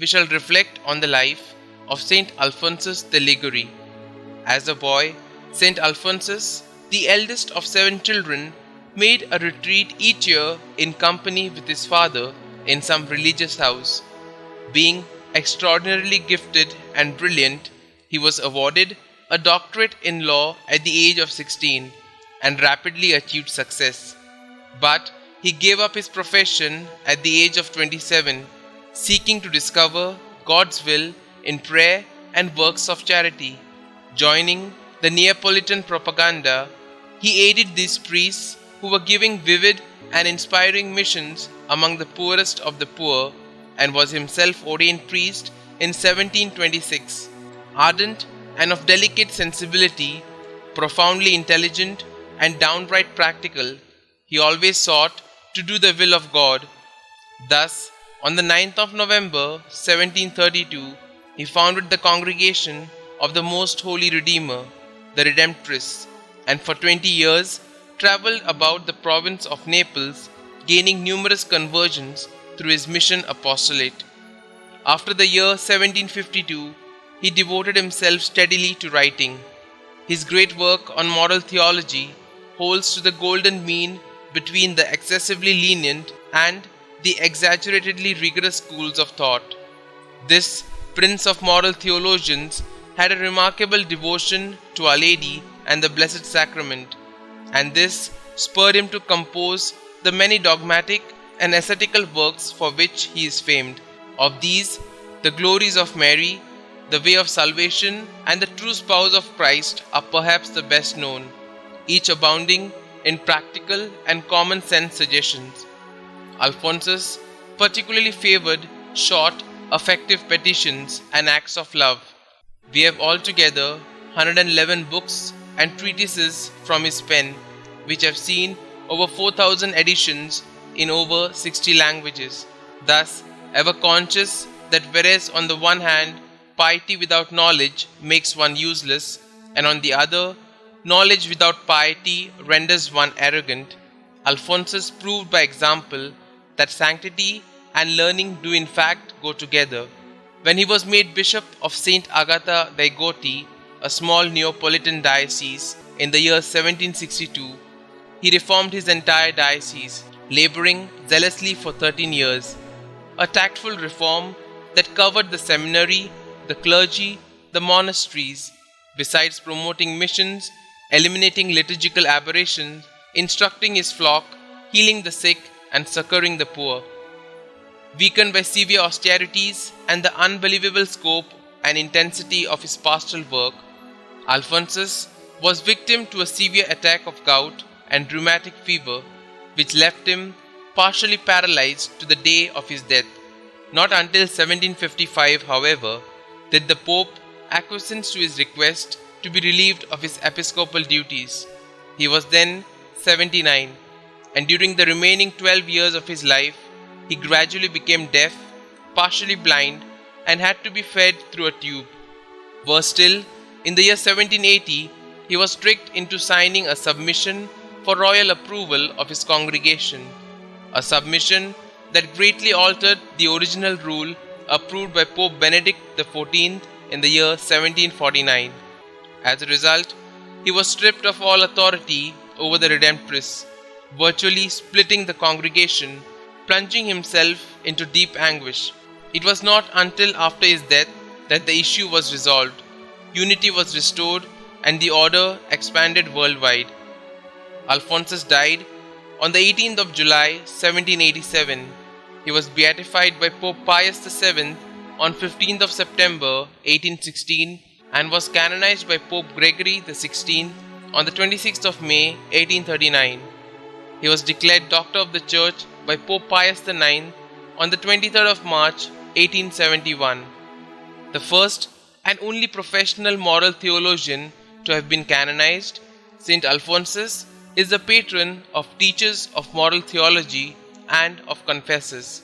we shall reflect on the life of St Alphonsus De Ligouri. As a boy, St Alphonsus, the eldest of 7 children, made a retreat each year in company with his father in some religious house. Being extraordinarily gifted and brilliant, he was awarded a doctorate in law at the age of 16 and rapidly achieved success. But he gave up his profession at the age of 27, seeking to discover God's will in prayer and works of charity. Joining the Neapolitan propaganda, he aided these priests who were giving vivid and inspiring missions among the poorest of the poor, and was himself ordained priest in 1726. Ardent and of delicate sensibility, profoundly intelligent and downright practical, he always sought to do the will of God. Thus, on the 9th of November 1732, he founded the Congregation of the Most Holy Redeemer, the Redemptorists, and for 20 years travelled about the province of Naples, gaining numerous conversions through his mission apostolate. After the year 1752, he devoted himself steadily to writing. His great work on moral theology holds to the golden mean between the excessively lenient and the exaggeratedly rigorous schools of thought. This prince of moral theologians had a remarkable devotion to Our Lady and the Blessed Sacrament, and this spurred him to compose the many dogmatic and ascetical works for which he is famed. Of these, the Glories of Mary, the Way of Salvation, and the True Spouse of Christ are perhaps the best known, each abounding in practical and common sense suggestions. Alphonsus particularly favored short, effective petitions and acts of love. We have altogether 111 books and treatises from his pen, which have seen over 4,000 editions in over 60 languages. Thus, ever conscious that whereas on the one hand, piety without knowledge makes one useless, and on the other, knowledge without piety renders one arrogant, Alphonsus proved by example that sanctity and learning do in fact go together. When he was made Bishop of St Agata dei Goti, a small Neapolitan diocese, in the year 1762, he reformed his entire diocese, laboring zealously for 13 years. A tactful reform that covered the seminary, the clergy, the monasteries, besides promoting missions, eliminating liturgical aberrations, instructing his flock, healing the sick, and succoring the poor. Weakened by severe austerities and the unbelievable scope and intensity of his pastoral work, Alphonsus was victim to a severe attack of gout and rheumatic fever, which left him partially paralyzed to the day of his death. Not until 1755, however, did the Pope acquiesce to his request to be relieved of his episcopal duties. He was then 79, and during the remaining 12 years of his life, he gradually became deaf, partially blind, and had to be fed through a tube. Worse still, in the year 1780, he was tricked into signing a submission for royal approval of his congregation, a submission that greatly altered the original rule approved by Pope Benedict XIV in the year 1749. As a result, he was stripped of all authority over the Redemptorists, virtually splitting the congregation, plunging himself into deep anguish. It was not until after his death that the issue was resolved, unity was restored, and the order expanded worldwide. Alphonsus died on the 18th of July 1787. He was beatified by Pope Pius VII on 15th of September 1816 and was canonized by Pope Gregory XVI on the 26th of May 1839. He was declared Doctor of the Church by Pope Pius IX on the 23rd of March 1871. The first and only professional moral theologian to have been canonized, St Alphonsus is the patron of teachers of moral theology and of confessors.